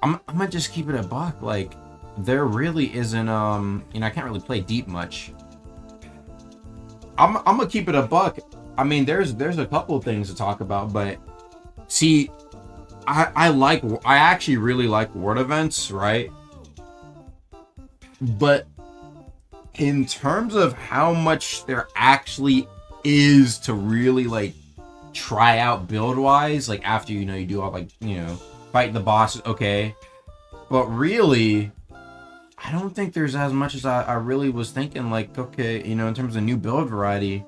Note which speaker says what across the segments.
Speaker 1: I'm gonna just keep it a buck. Like, there really isn't I can't really play deep much. I'm gonna keep it a buck. I mean, there's a couple of things to talk about, but see, I actually really like ward events, right? But in terms of how much there actually is to really like try out build wise, like after you do all like fight the bosses, okay, but really I don't think there's as much as I really was thinking. Like, okay, in terms of new build variety,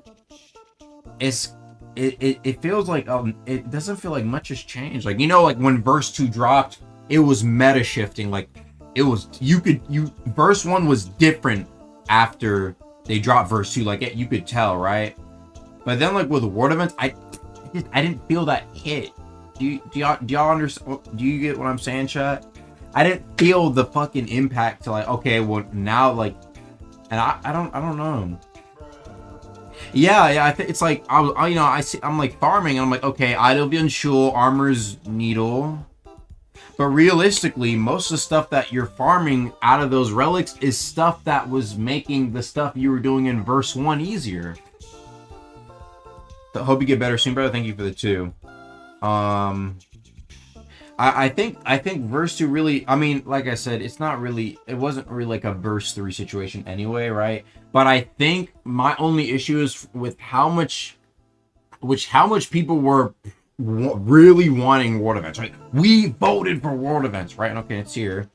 Speaker 1: it feels like it doesn't feel like much has changed. Like, like when verse 2 dropped, it was meta shifting. Like, it was verse 1 was different after they dropped verse 2. Like, you could tell, right? But then like with the ward events, I didn't feel that hit. Do y'all understand? Do you get what I'm saying, chat? I didn't feel the fucking impact to like, okay, well now like, and I don't know. Yeah, I think it's like I'm like farming and I'm like, okay, Eidolon Shul, Armor's Needle. But realistically, most of the stuff that you're farming out of those relics is stuff that was making the stuff you were doing in verse 1 easier. So hope you get better soon, brother. Thank you for the 2. I think verse 2 really, I mean, like I said, it wasn't really like a verse 3 situation anyway, right? But I think my only issue is with how much people were really wanting ward events, right? We voted for ward events, right? And okay, it's here.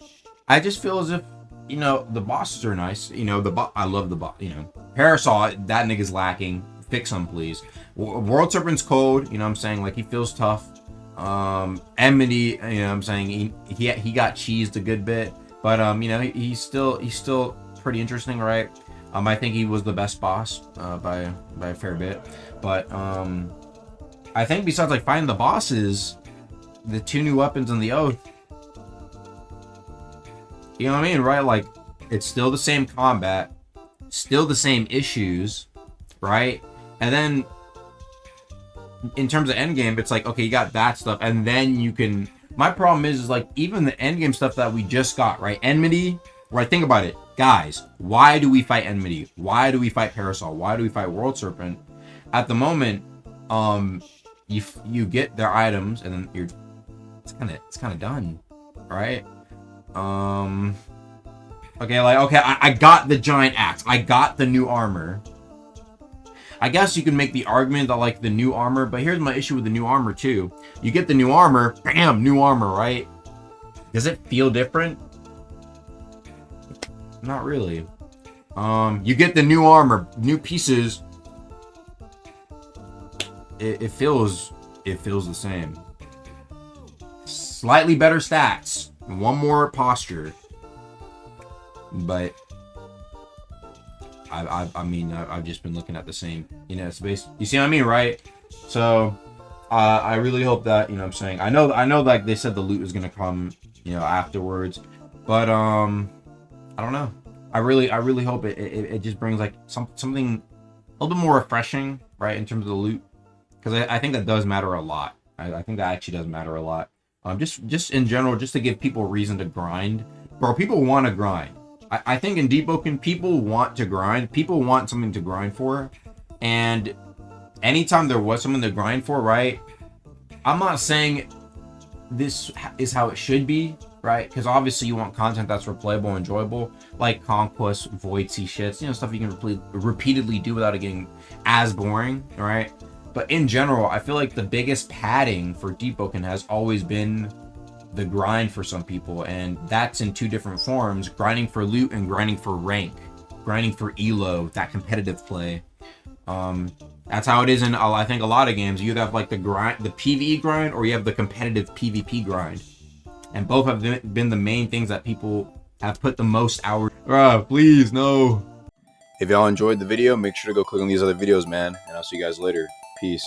Speaker 1: I just feel as if, the bosses are nice. I love the boss, Parasol, that nigga's lacking. Fix him, please. World Serpent's cold, what I'm saying? Like, he feels tough. Enmity, what I'm saying, he got cheesed a good bit, but he's still pretty interesting, right? I think he was the best boss by a fair bit, but I think besides like finding the bosses, the 2 new weapons and the oath, you know what I mean, right? Like, it's still the same combat, still the same issues, right? And then in terms of endgame, it's like, okay, you got that stuff, and then you can. My problem is like, even the endgame stuff that we just got, right? Enmity, right? Think about it, guys. Why do we fight Enmity? Why do we fight Parasol? Why do we fight World Serpent? At the moment, you get their items, and then it's kind of done, right? Okay, like, okay, I got the giant axe, I got the new armor. I guess you can make the argument that like the new armor, but here's my issue with the new armor too. You get the new armor, bam, new armor, right? Does it feel different? Not really. You get the new armor, new pieces. It feels the same. Slightly better stats, one more posture, but I mean, I've just been looking at the same, space. You see what I mean, right? So, I really hope that, what I'm saying. I know, like they said the loot is gonna come, afterwards, but I don't know. I really hope it just brings like something a little bit more refreshing, right, in terms of the loot, because I think that does matter a lot. I think that actually does matter a lot. Just in general, just to give people reason to grind, bro. People want to grind. I think in Deepwoken, people want to grind. People want something to grind for. And anytime there was something to grind for, right? I'm not saying this is how it should be, right? Because obviously you want content that's replayable and enjoyable. Like Conquest, Void Sea shits. Stuff you can repeatedly do without it getting as boring, right? But in general, I feel like the biggest padding for Deepwoken has always been the grind for some people, and that's in 2 different forms: grinding for loot and grinding for rank, grinding for elo, that competitive play. That's how it is in, I think, a lot of games. You either have like the PvE grind, or you have the competitive PvP grind, and both have been the main things that people have put the most hours. Please, no. If y'all enjoyed the video, make sure to go click on these other videos, man, and I'll see you guys later. Peace.